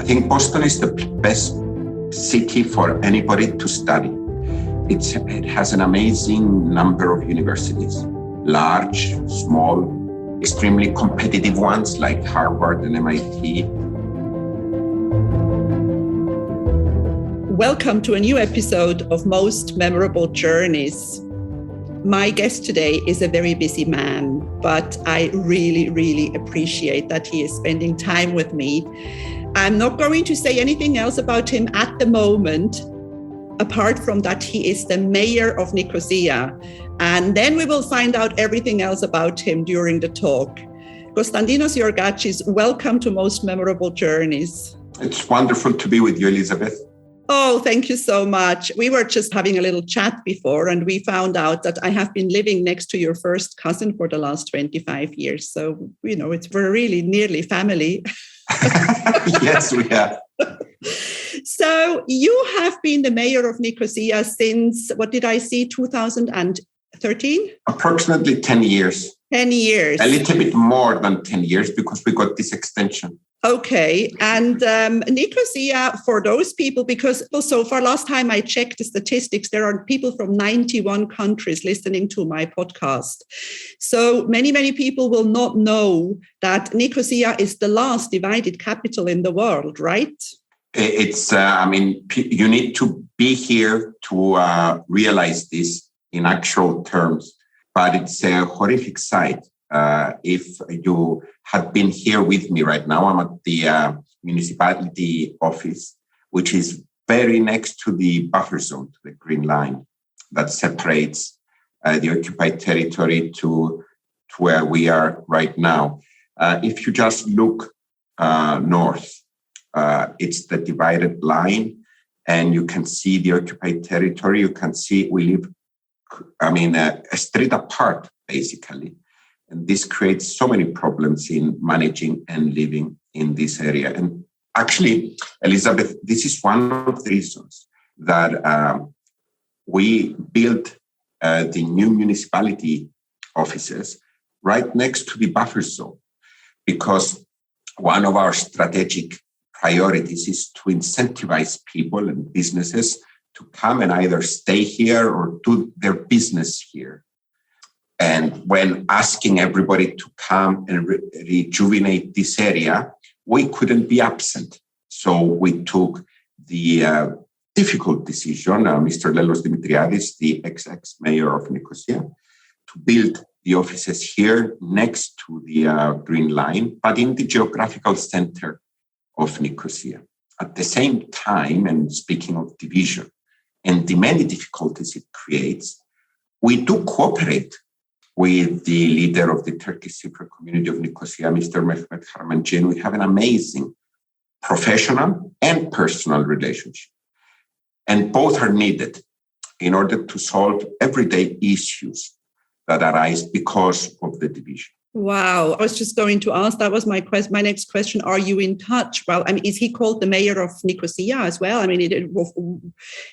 I think Boston is the best city for anybody to study. It has an amazing number of universities, large, small, extremely competitive ones like Harvard and MIT. Welcome to a new episode of Most Memorable Journeys. My guest today is a very busy man, but I really appreciate that he is spending time with me. I'm not going to say anything else about him at the moment, apart from that he is the Mayor of Nicosia. And then we will find out everything else about him during the talk. Constantinos Yiorkadjis, welcome to Most Memorable Journeys. It's wonderful to be with you, Elizabeth. Oh, thank you so much. We were just having a little chat before, and we found out that I have been living next to your first cousin for the last 25 years. So, we're really nearly family. Yes, we have. So you have been the mayor of Nicosia since, 2013? Approximately 10 years. 10 years. A little bit more than 10 years because we got this extension. Okay. And Nicosia, for those people, because so far, last time I checked the statistics, there are people from 91 countries listening to my podcast. So many people will not know that Nicosia is the last divided capital in the world, right? It's, you need to be here to realize this in actual terms, but it's a horrific sight. If you had been here with me right now, I'm at the municipality office, which is very next to the buffer zone, to the green line that separates the occupied territory to where we are right now. If you just look north, it's the divided line, and you can see the occupied territory. You can see we live, a street apart, basically. And this creates so many problems in managing and living in this area. And actually, Elizabeth, this is one of the reasons that we built the new municipality offices right next to the buffer zone, because one of our strategic priorities is to incentivize people and businesses to come and either stay here or do their business here. And when asking everybody to come and rejuvenate this area, we couldn't be absent. So we took the difficult decision, Mr. Lelos Dimitriadis, the ex-mayor of Nicosia, to build the offices here next to the Green Line, but in the geographical center of Nicosia. At the same time, and speaking of division and the many difficulties it creates, we do cooperate with the leader of the Turkish Cypriot community of Nicosia, Mr. Mehmet Harmancin. We have an amazing professional and personal relationship. And both are needed in order to solve everyday issues that arise because of the division. Wow. I was just going to ask, that was my next question. Are you in touch? Well, is he called the mayor of Nicosia as well?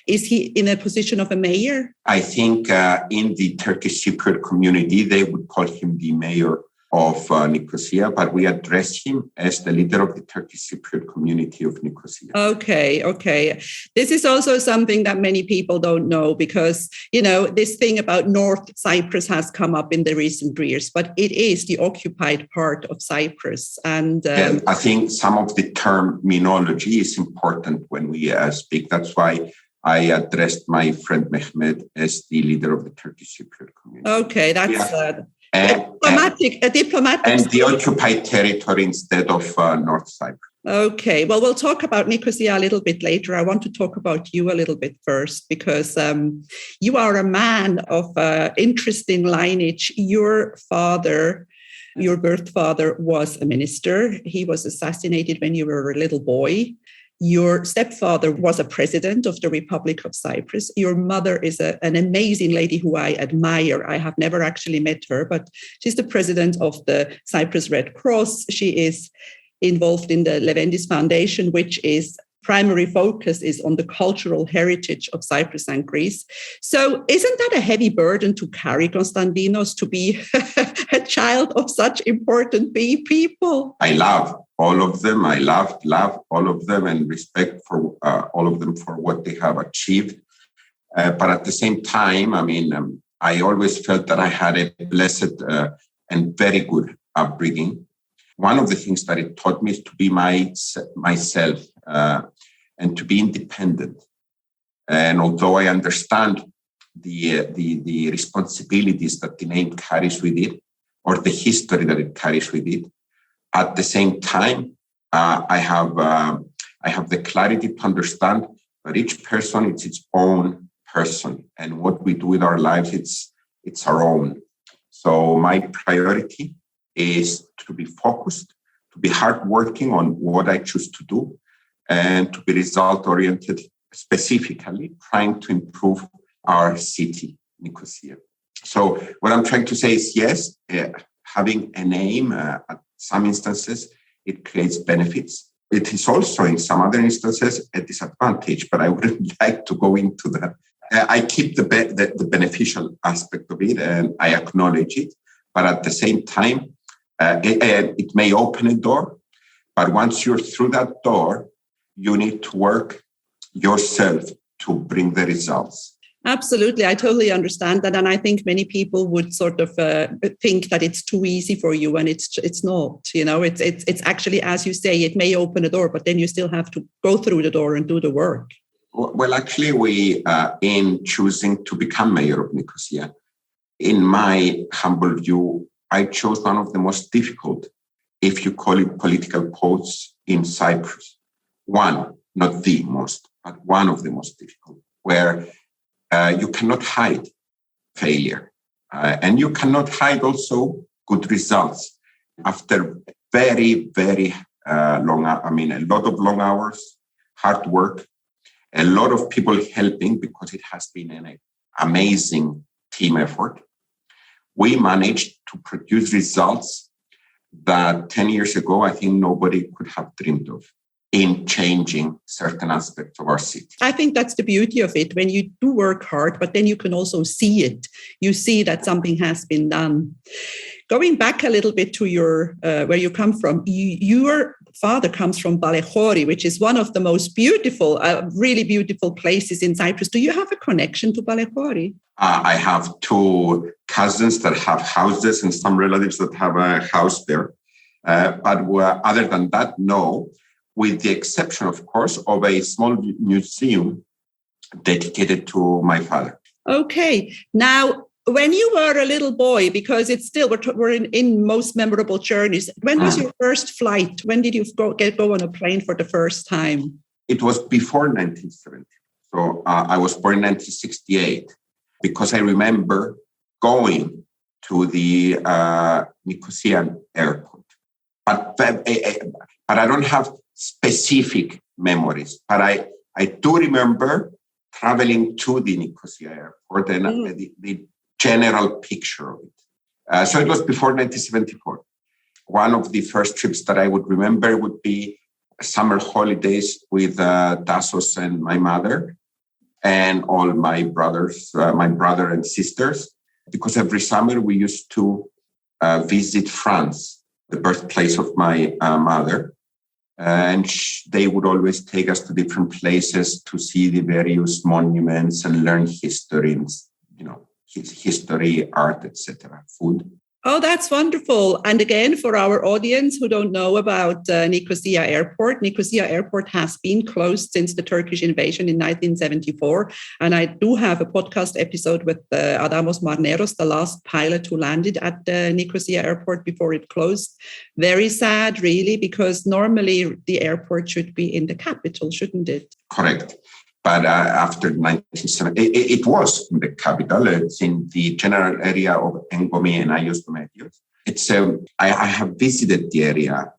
Is he in a position of a mayor? I think in the Turkish Cypriot community, they would call him the mayor of Nicosia, but we address him as the leader of the Turkish Cypriot community of Nicosia. Okay. This is also something that many people don't know because, this thing about North Cyprus has come up in the recent years, but it is the occupied part of Cyprus. And I think some of the terminology is important when we speak. That's why I addressed my friend Mehmet as the leader of the Turkish Cypriot community. Okay, that's... A diplomatic. And the occupied territory instead of North Cyprus. Okay, well, we'll talk about Nicosia a little bit later. I want to talk about you a little bit first because you are a man of interesting lineage. Your birth father was a minister. He was assassinated when you were a little boy. Your stepfather was a president of the Republic of Cyprus. Your mother is an amazing lady who I admire. I have never actually met her, but she's the president of the Cyprus Red Cross. She is involved in the Leventis Foundation, which is primary focus is on the cultural heritage of Cyprus and Greece. So isn't that a heavy burden to carry, Constantinos, to be a child of such important people? I love all of them. I love all of them and respect for all of them for what they have achieved. But at the same time, I always felt that I had a blessed and very good upbringing. One of the things that it taught me is to be myself and to be independent. And although I understand the responsibilities that the name carries with it, or the history that it carries with it, at the same time, I have the clarity to understand that each person is its own person, and what we do with our lives, it's our own. So my priority is to be focused, to be hardworking on what I choose to do, and to be result-oriented, specifically trying to improve our city, Nicosia. So what I'm trying to say is, yes, having a name, at some instances, it creates benefits. It is also, in some other instances, a disadvantage, but I wouldn't like to go into that. I keep the beneficial aspect of it, and I acknowledge it. But at the same time, it may open a door. But once you're through that door, you need to work yourself to bring the results. Absolutely. I totally understand that. And I think many people would sort of think that it's too easy for you, and it's not. It's actually, as you say, it may open a door, but then you still have to go through the door and do the work. Well, actually, we, in choosing to become mayor of Nicosia, in my humble view, I chose one of the most difficult, if you call it political posts in Cyprus. One, not the most, but one of the most difficult, where you cannot hide failure. And you cannot hide also good results. After very, very a lot of long hours, hard work, a lot of people helping, because it has been an amazing team effort, we managed to produce results that 10 years ago, I think nobody could have dreamed of in changing certain aspects of our city. I think that's the beauty of it, when you do work hard, but then you can also see it. You see that something has been done. Going back a little bit to your where you come from, your father comes from Balechori, which is one of the most beautiful, really beautiful places in Cyprus. Do you have a connection to Balechori? I have two cousins that have houses and some relatives that have a house there. But other than that, no, with the exception, of course, of a small museum dedicated to my father. Okay. Now, when you were a little boy, because it's still, we're in most memorable journeys, when was your first flight? When did you go on a plane for the first time? It was before 1970. So I was born in 1968, because I remember going to the Nicosian airport. But I don't have specific memories. But I do remember traveling to the Nicosia airport and the general picture of it. So it was before 1974. One of the first trips that I would remember would be summer holidays with Tassos and my mother and all my brothers, my brother and sisters, because every summer we used to visit France, the birthplace of my mother. And they would always take us to different places to see the various monuments and learn history, history, art, etc., food. Oh, that's wonderful. And again, for our audience who don't know about Nicosia Airport has been closed since the Turkish invasion in 1974. And I do have a podcast episode with Adamos Marneros, the last pilot who landed at Nicosia Airport before it closed. Very sad, really, because normally the airport should be in the capital, shouldn't it? Correct. But after 1970, it was in the capital. It's in the general area of Engomi and Aios Dometios. It's I have visited the area.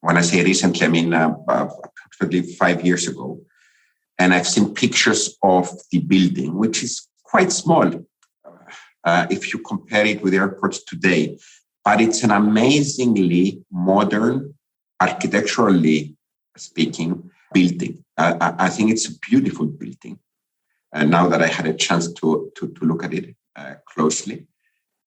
When I say recently, I mean approximately 5 years ago, and I've seen pictures of the building, which is quite small if you compare it with airports today. But it's an amazingly modern, architecturally speaking, building. I think it's a beautiful building. And now that I had a chance to look at it closely,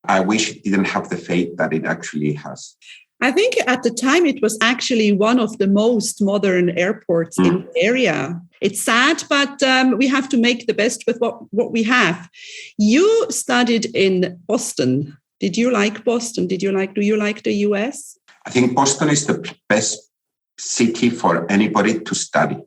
I wish it didn't have the fate that it actually has. I think at the time it was actually one of the most modern airports in the area. It's sad, but we have to make the best with what we have. You studied in Boston. Did you like Boston? Do you like the US? I think Boston is the best city for anybody to study.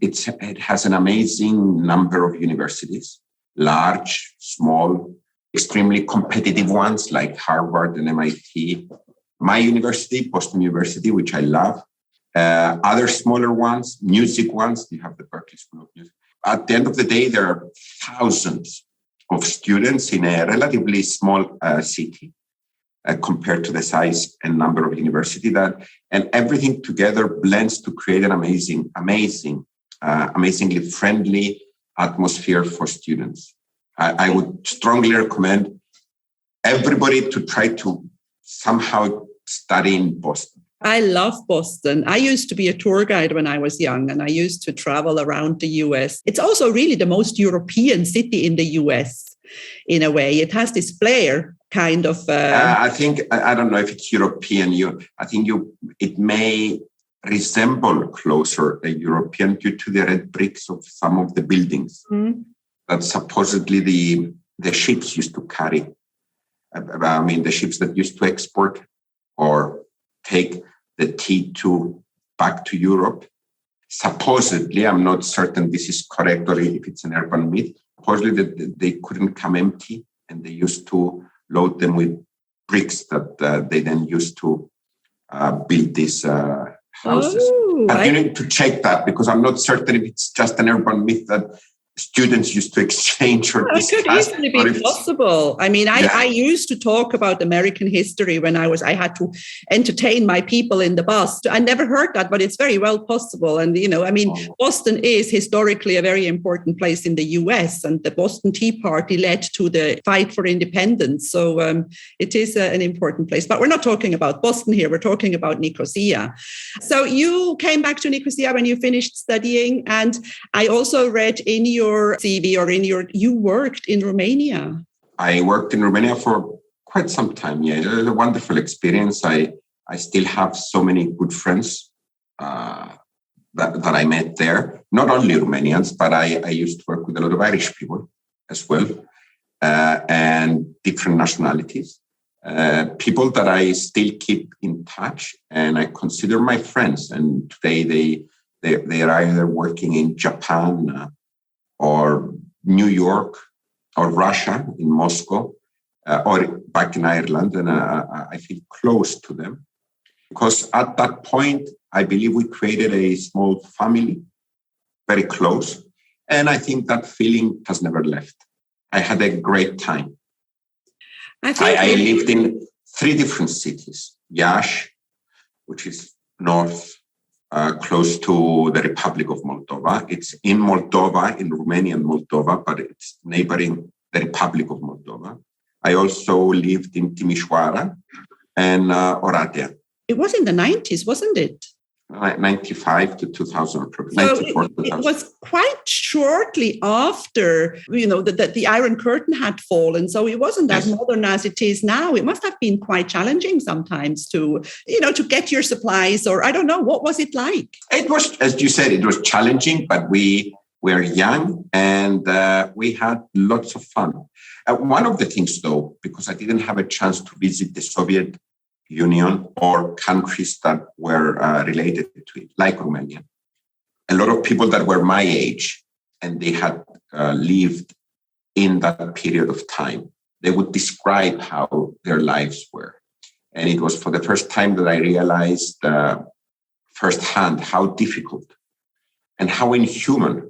It has an amazing number of universities, large, small, extremely competitive ones like Harvard and MIT. My university, Boston University, which I love. Other smaller ones, music ones, you have the Berkeley School of Music. At the end of the day, there are thousands of students in a relatively small city compared to the size and number of university and everything together blends to create an amazingly friendly atmosphere for students. I would strongly recommend everybody to try to somehow study in Boston. I love Boston. I used to be a tour guide when I was young, and I used to travel around the US. It's also really the most European city in the US, in a way. It has this flair, kind of. I think, I don't know if it's European. It may resemble closer a European due to the red bricks of some of the buildings that supposedly the ships used to carry. I mean, the ships that used to export or take the T2 back to Europe. Supposedly, I'm not certain this is correct or if it's an urban myth, supposedly they couldn't come empty and they used to load them with bricks that they then used to build these houses. But you need to check that because I'm not certain if it's just an urban myth that students used to exchange or discuss. It could easily be possible. I mean, I used to talk about American history when I had to entertain my people in the bus. I never heard that, but it's very well possible. And, Boston is historically a very important place in the US, and the Boston Tea Party led to the fight for independence. So it is an important place. But we're not talking about Boston here. We're talking about Nicosia. So you came back to Nicosia when you finished studying. And I also read in your CV or you worked in Romania. I worked in Romania for quite some time. Yeah, it was a wonderful experience. I still have so many good friends that I met there. Not only Romanians, but I used to work with a lot of Irish people as well, and different nationalities. People that I still keep in touch and I consider my friends. And today they are either working in Japan, or New York, or Russia, in Moscow, or back in Ireland, and I feel close to them. Because at that point, I believe we created a small family, very close, and I think that feeling has never left. I had a great time. I lived in 3 different cities. Iași, which is north, close to the Republic of Moldova. It's in Moldova, in Romanian Moldova, but it's neighboring the Republic of Moldova. I also lived in Timișoara and Oradea. It was in the 90s, wasn't it? 95 to 2000. So 94, 2000. It was quite shortly after, the Iron Curtain had fallen. So it wasn't as modern as it is now. It must have been quite challenging sometimes to get your supplies, or I don't know, what was it like? It was, as you said, it was challenging, but we were young and we had lots of fun. One of the things, though, because I didn't have a chance to visit the Soviet Union or countries that were related to it, like Romania. A lot of people that were my age and they had lived in that period of time, they would describe how their lives were. And it was for the first time that I realized firsthand how difficult and how inhuman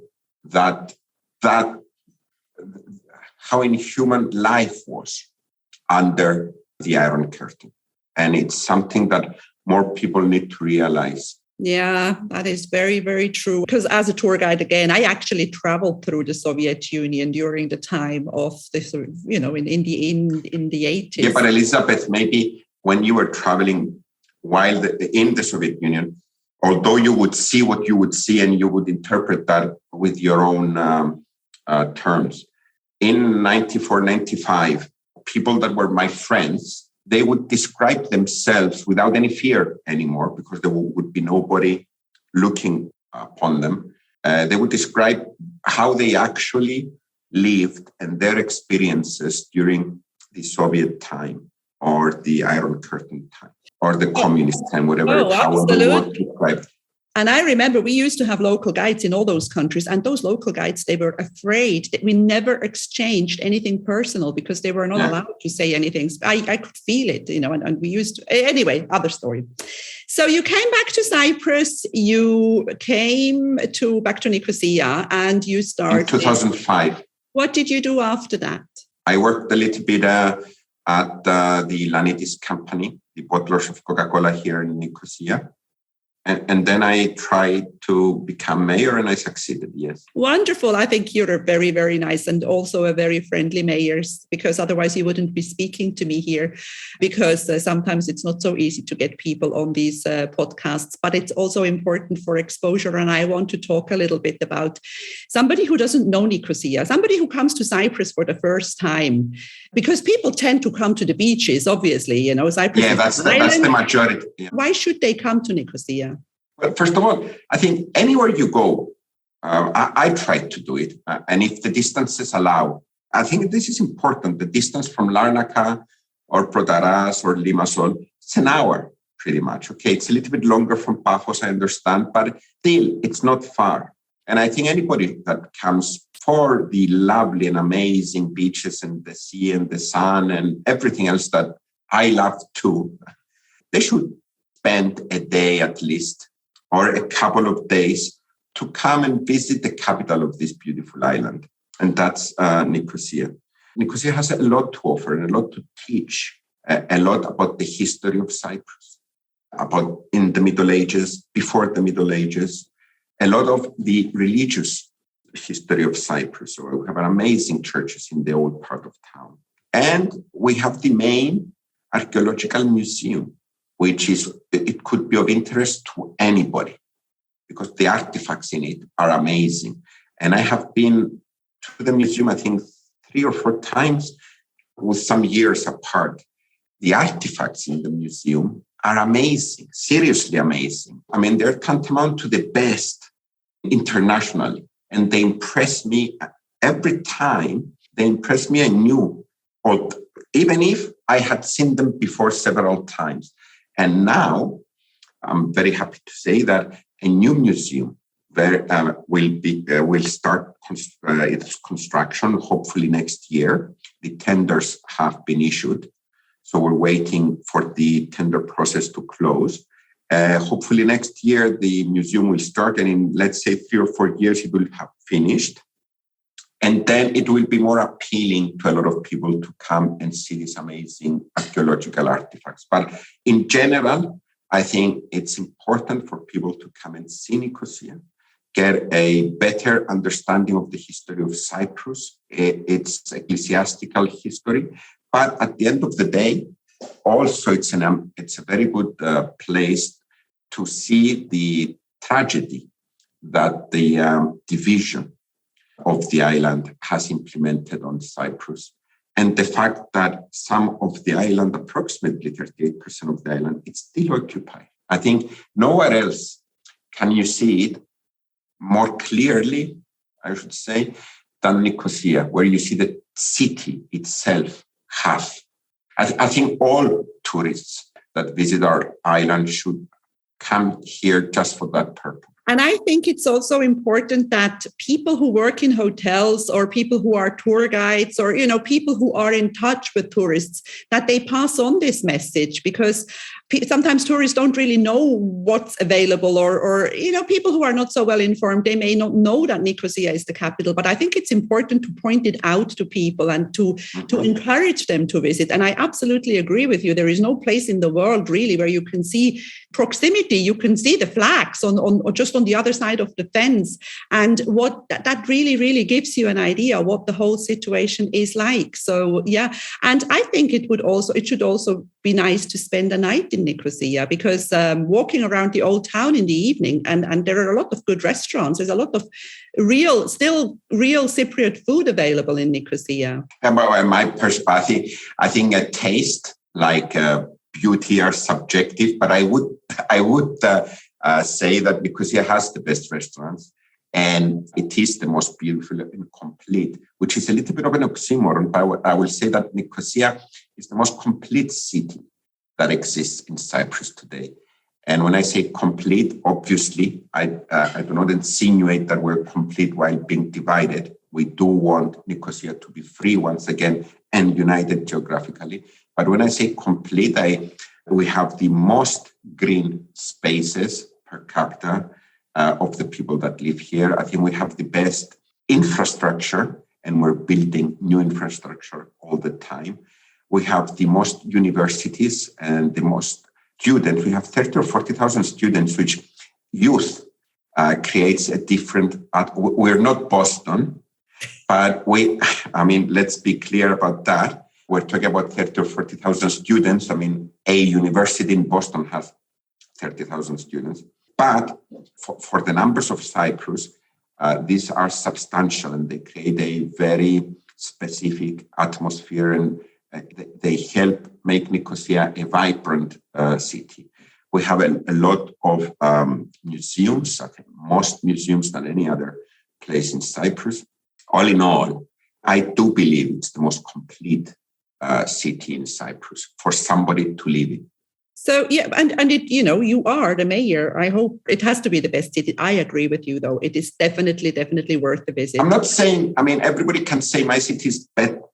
how inhuman life was under the Iron Curtain. And it's something that more people need to realize. Yeah, that is very, very true. Because as a tour guide, again, I actually traveled through the Soviet Union during the time of this, in the 80s. Yeah, but Elizabeth, maybe when you were traveling while in the Soviet Union, although you would see what you would see and you would interpret that with your own terms. In 94, 95, people that were my friends, they would describe themselves without any fear anymore because there would be nobody looking upon them. They would describe how they actually lived and their experiences during the Soviet time or the Iron Curtain time or the communist time, whatever, however you want to describe it. And I remember we used to have local guides in all those countries, and those local guides, they were afraid that we never exchanged anything personal because they were not allowed to say anything. I could feel it, and we used to, anyway, other story. So you came back to Cyprus, you came back to Nicosia, and you started. In 2005. What did you do after that? I worked a little bit at the Leventis company, the bottlers of Coca-Cola here in Nicosia. And then I tried to become mayor and I succeeded, yes. Wonderful. I think you're a very, very nice and also a very friendly mayor, because otherwise you wouldn't be speaking to me here, because sometimes it's not so easy to get people on these podcasts, but it's also important for exposure. And I want to talk a little bit about somebody who doesn't know Nicosia, somebody who comes to Cyprus for the first time, because people tend to come to the beaches, obviously, Cyprus. Yeah, that's the majority. Yeah. Why should they come to Nicosia? Well, first of all, I think anywhere you go, I try to do it. And if the distances allow, I think this is important. The distance from Larnaca or Protaras or Limassol, it's an hour pretty much. Okay, it's a little bit longer from Paphos, I understand, but still, it's not far. And I think anybody that comes for the lovely and amazing beaches and the sea and the sun and everything else that I love too, they should spend a day at least or a couple of days to come and visit the capital of this beautiful island. And that's Nicosia. Nicosia has a lot to offer and a lot to teach, a lot about the history of Cyprus, about in the Middle Ages, before the Middle Ages, a lot of the religious history of Cyprus. So we have amazing churches in the old part of town. And we have the main archaeological museum, which it could be of interest to anybody because the artifacts in it are amazing. And I have been to the museum, I think 3 or 4 times with some years apart. The artifacts in the museum are amazing, seriously amazing. I mean, they're tantamount to the best internationally. And they impress me every time. They impress me anew, even if I had seen them before several times. And now I'm very happy to say that a new museum will start its construction hopefully next year. The tenders have been issued. So we're waiting for the tender process to close. Hopefully next year, the museum will start, and in, let's say, 3 or 4 years, it will have finished. And then it will be more appealing to a lot of people to come and see these amazing archaeological artifacts. But in general, I think it's important for people to come and see Nicosia, get a better understanding of the history of Cyprus, its ecclesiastical history. But at the end of the day, also it's a very good place to see the tragedy that the division of the island has implemented on Cyprus. And the fact that some of the island, approximately 38% of the island, it's still occupied. I think nowhere else can you see it more clearly, I should say, than Nicosia, where you see the city itself half. I think all tourists that visit our island should come here just for that purpose. And I think it's also important that people who work in hotels or people who are tour guides or, people who are in touch with tourists, that they pass on this message, because sometimes tourists don't really know what's available or people who are not so well informed, they may not know that Nicosia is the capital. But I think it's important to point it out to people and to encourage them to visit. And I absolutely agree with you. There is no place in the world really where you can see proximity, you can see the flags on just on the other side of the fence. And what that really, really gives you an idea what the whole situation is like. So, yeah. And I think it should also be nice to spend a night in Nicosia, because walking around the old town in the evening, and there are a lot of good restaurants. There's a lot of real Cypriot food available in Nicosia. But my perspective, I think a taste like beauty are subjective, but I would say that Nicosia has the best restaurants, and it is the most beautiful and complete, which is a little bit of an oxymoron, but I will say that Nicosia is the most complete city that exists in Cyprus today. And when I say complete, obviously, I do not insinuate that we're complete while being divided. We do want Nicosia to be free once again and united geographically. But when I say complete, we have the most green spaces per capita of the people that live here. I think we have the best infrastructure, and we're building new infrastructure all the time. We have the most universities and the most students. We have 30 or 40,000 students, which youth creates a different. We're not Boston, but let's be clear about that. We're talking about 30 or 40,000 students. A university in Boston has 30,000 students. But for the numbers of Cyprus, these are substantial, and they create a very specific atmosphere, and they help make Nicosia a vibrant city. We have a lot of museums, I think most museums than any other place in Cyprus. All in all, I do believe it's the most complete city in Cyprus for somebody to live in. So, yeah, and it, you are the mayor. I hope it has to be the best city. I agree with you, though. It is definitely worth the visit. I'm not saying, everybody can say my city is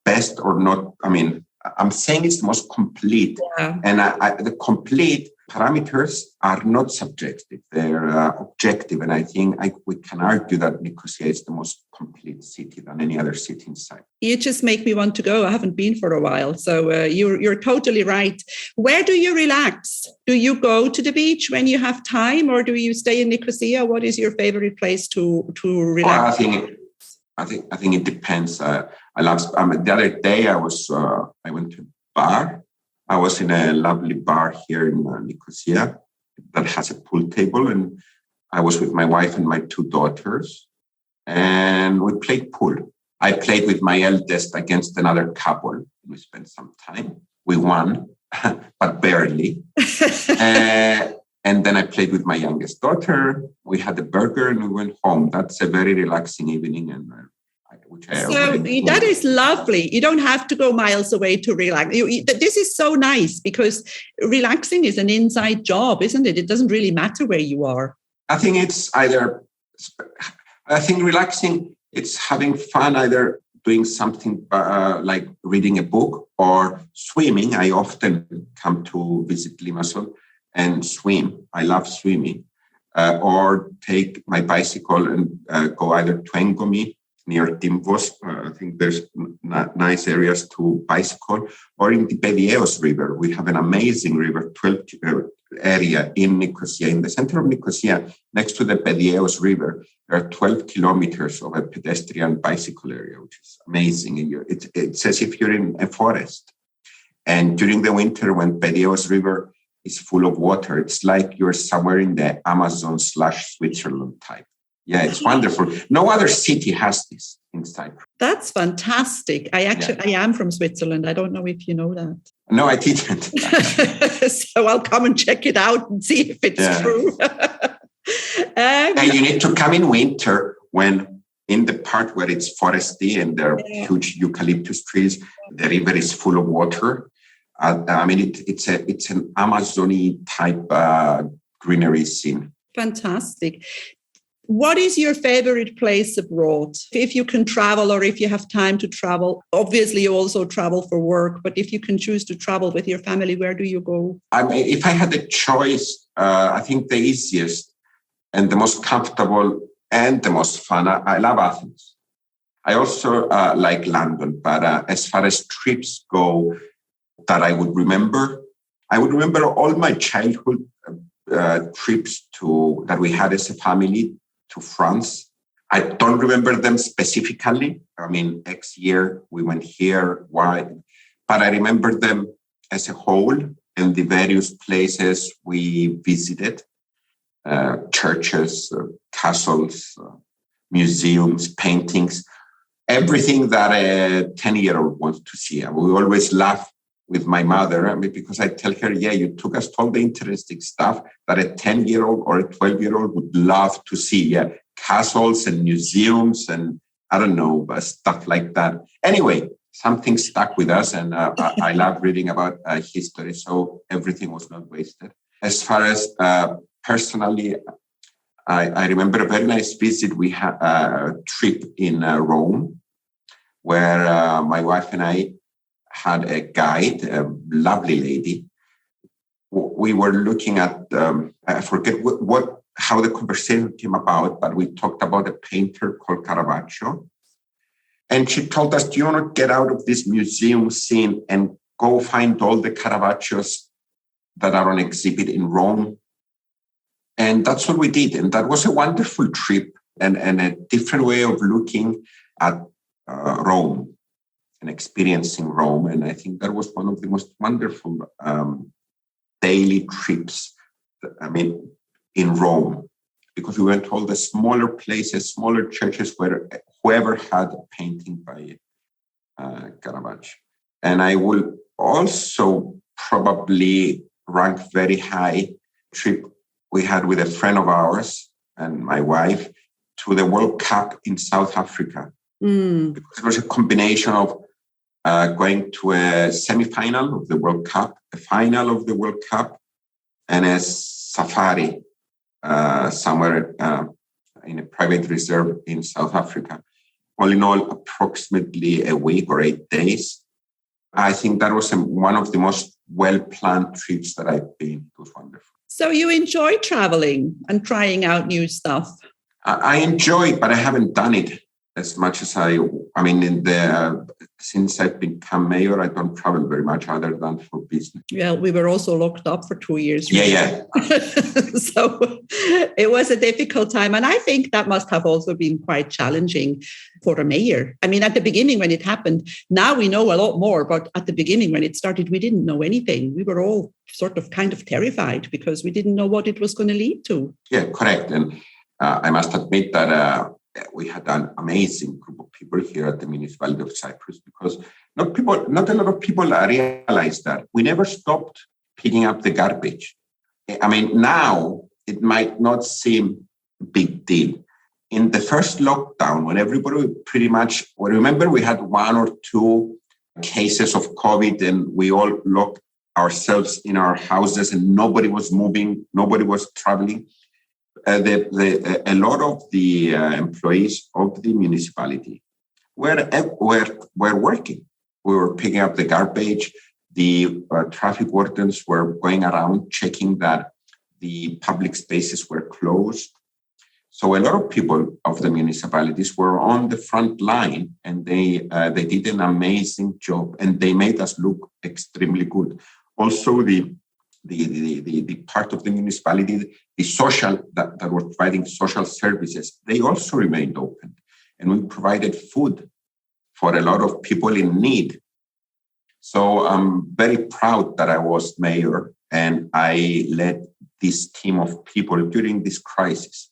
best or not. I'm saying it's the most complete. Yeah. And the complete parameters are not subjective. They're objective. And I think we can argue that Nicosia is the most complete city than any other city in Cyprus. You just make me want to go. I haven't been for a while. So you're totally right. Where do you relax? Do you go to the beach when you have time, or do you stay in Nicosia? What is your favorite place to relax? I think it depends. I love. The other day I went to a bar. I was in a lovely bar here in Nicosia that has a pool table, and I was with my wife and my two daughters, and we played pool. I played with my eldest against another couple. We spent some time. We won, but barely. And then I played with my youngest daughter. We had a burger and we went home. That's a very relaxing evening, and that is lovely. You don't have to go miles away to relax. This is so nice, because relaxing is an inside job, isn't it? It doesn't really matter where you are. I think relaxing, it's having fun, either doing something like reading a book or swimming. I often come to visit Limassol and swim. I love swimming. Or take my bicycle and go either to Engomi, near Timbos. I think there's nice areas to bicycle, or in the Pedieos River. We have an amazing river, 12 area in Nicosia. In the center of Nicosia, next to the Pedieos River, there are 12 kilometers of a pedestrian bicycle area, which is amazing. And it's as if you're in a forest. And during the winter, when Pedieos River is full of water, it's like you're somewhere in the Amazon/Switzerland type. Yeah, it's wonderful. No other city has this in Cyprus. That's fantastic. I am from Switzerland. I don't know if you know that. No, I didn't. So I'll come and check it out and see if it's true. And you need to come in winter, when in the part where it's foresty and there are huge eucalyptus trees, the river is full of water. It's an Amazon-y type greenery scene. Fantastic. What is your favorite place abroad? If you can travel, or if you have time to travel, obviously you also travel for work, but if you can choose to travel with your family, where do you go? If I had a choice, I think the easiest and the most comfortable and the most fun, I love Athens. I also like London, but as far as trips go that I would remember all my childhood trips that we had as a family to France. I don't remember them specifically. I mean, X year we went here, Y, but I remember them as a whole and the various places we visited, churches, castles, museums, paintings, everything that a 10-year-old wants to see. And we always laugh with my mother, I mean, because I tell her, yeah, you took us to all the interesting stuff that a 10-year-old or a 12-year-old would love to see. Yeah, castles and museums and I don't know, stuff like that. Anyway, something stuck with us and I love reading about history. So everything was not wasted. As far as personally, I remember a very nice visit. We had a trip in Rome where my wife and I had a guide, a lovely lady. We were looking at, I forget how the conversation came about, but we talked about a painter called Caravaggio. And she told us, do you want to get out of this museum scene and go find all the Caravaggios that are on exhibit in Rome? And that's what we did. And that was a wonderful trip and a different way of looking at Rome and experiencing Rome. And I think that was one of the most wonderful daily trips, in Rome, because we went to all the smaller places, smaller churches where whoever had a painting by Caravaggio. And I will also probably rank very high trip we had with a friend of ours and my wife to the World Cup in South Africa. Because it was a combination of going to a semi-final of the World Cup, a final of the World Cup, and a safari somewhere in a private reserve in South Africa. All in all, approximately a week or 8 days. I think that was one of the most well-planned trips that I've been. It was wonderful. So you enjoy traveling and trying out new stuff? I enjoy it, but I haven't done it as much as since I've become mayor, I don't travel very much other than for business. Yeah, we were also locked up for 2 years. Yeah. So it was a difficult time. And I think that must have also been quite challenging for a mayor. I mean, at the beginning when it happened, now we know a lot more. But at the beginning when it started, we didn't know anything. We were all sort of kind of terrified because we didn't know what it was going to lead to. Yeah, correct. And I must admit that we had an amazing group of people here at the municipality of Cyprus because not a lot of people realize that we never stopped picking up the garbage. I mean, now it might not seem a big deal. In the first lockdown, when everybody pretty much, remember we had 1 or 2 cases of COVID and we all locked ourselves in our houses and nobody was moving, nobody was traveling. A lot of the employees of the municipality were working. We were picking up the garbage. The traffic wardens were going around checking that the public spaces were closed. So a lot of people of the municipalities were on the front line, and they did an amazing job, and they made us look extremely good. Also, the part of the municipality, the social that were providing social services, they also remained open. And we provided food for a lot of people in need. So I'm very proud that I was mayor and I led this team of people during this crisis.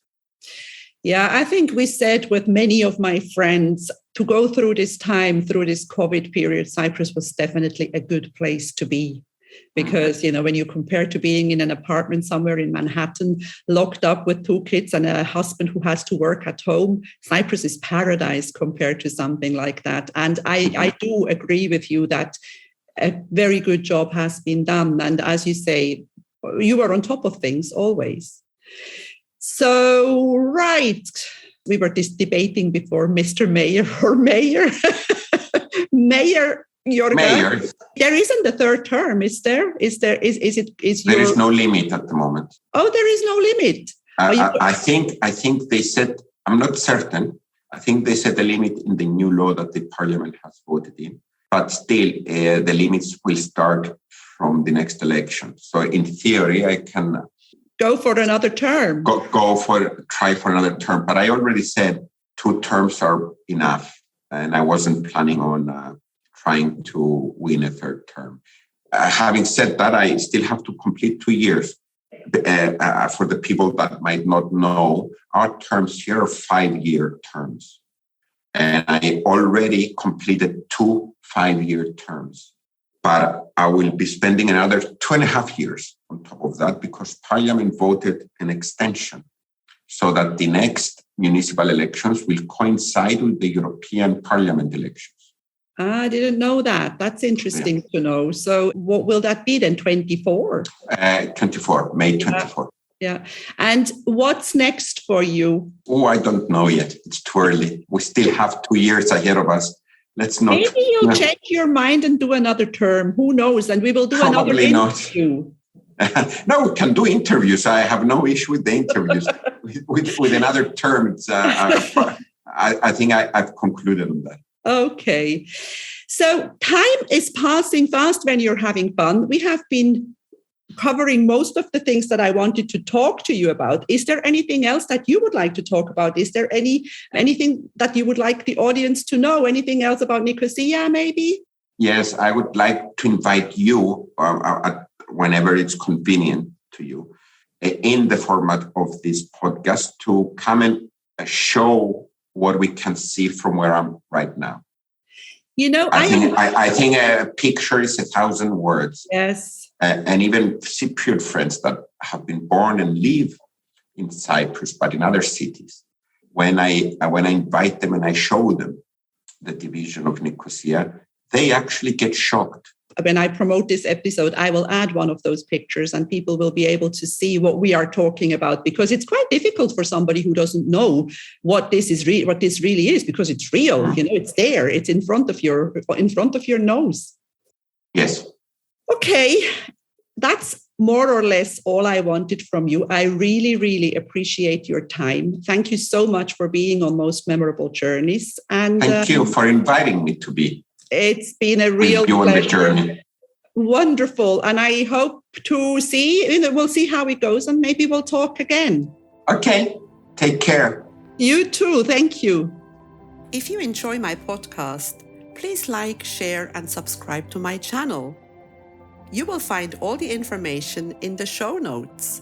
Yeah, I think we said with many of my friends to go through this time, through this COVID period, Cyprus was definitely a good place to be. Because, when you compare to being in an apartment somewhere in Manhattan, locked up with 2 kids and a husband who has to work at home, Cyprus is paradise compared to something like that. And I do agree with you that a very good job has been done. And as you say, you were on top of things always. So, right. We were just debating before Mr. Mayor or Mayor. Mayor Yiorkadjis. Mayor. There isn't a third term, is there? There is no limit at the moment. Oh, there is no limit. I think they said, I'm not certain. I think they set a limit in the new law that the parliament has voted in. But still, the limits will start from the next election. So in theory, I can Go for another term. Try for another term. But I already said 2 terms are enough. And I wasn't planning on trying to win a 3rd term. Having said that, I still have to complete 2 years. For the people that might not know, our terms here are 5-year terms. And I already completed 2 5-year terms. But I will be spending another 2.5 years on top of that because Parliament voted an extension so that the next municipal elections will coincide with the European Parliament elections. I didn't know that. That's interesting to know. So what will that be then, 24? 24, May 24. Yeah. And what's next for you? Oh, I don't know yet. It's too early. We still have 2 years ahead of us. Let's not. Maybe you'll change your mind and do another term. Who knows? And we will do another interview. No, we can do interviews. I have no issue with the interviews. with another term, I think I've concluded on that. Okay. So time is passing fast when you're having fun. We have been covering most of the things that I wanted to talk to you about. Is there anything else that you would like to talk about? Is there anything that you would like the audience to know? Anything else about Nicosia, maybe? Yes, I would like to invite you, whenever it's convenient to you, in the format of this podcast, to come and show what we can see from where I'm right now. You know, I think a picture is 1,000 words. Yes. And even Cypriot friends that have been born and live in Cyprus, but in other cities, when I invite them and I show them the division of Nicosia, they actually get shocked. When I promote this episode, I will add one of those pictures and people will be able to see what we are talking about, because it's quite difficult for somebody who doesn't know what this really is, because it's real. You know, it's there. It's in front of your nose. Yes. Okay. That's more or less all I wanted from you. I really, really appreciate your time. Thank you so much for being on Most Memorable Journeys. And thank you for inviting me to be. It's been a real pleasure. On the journey. Wonderful. And I hope to see, we'll see how it goes and maybe we'll talk again. Okay. Take care. You too. Thank you. If you enjoy my podcast, please like, share, and subscribe to my channel. You will find all the information in the show notes.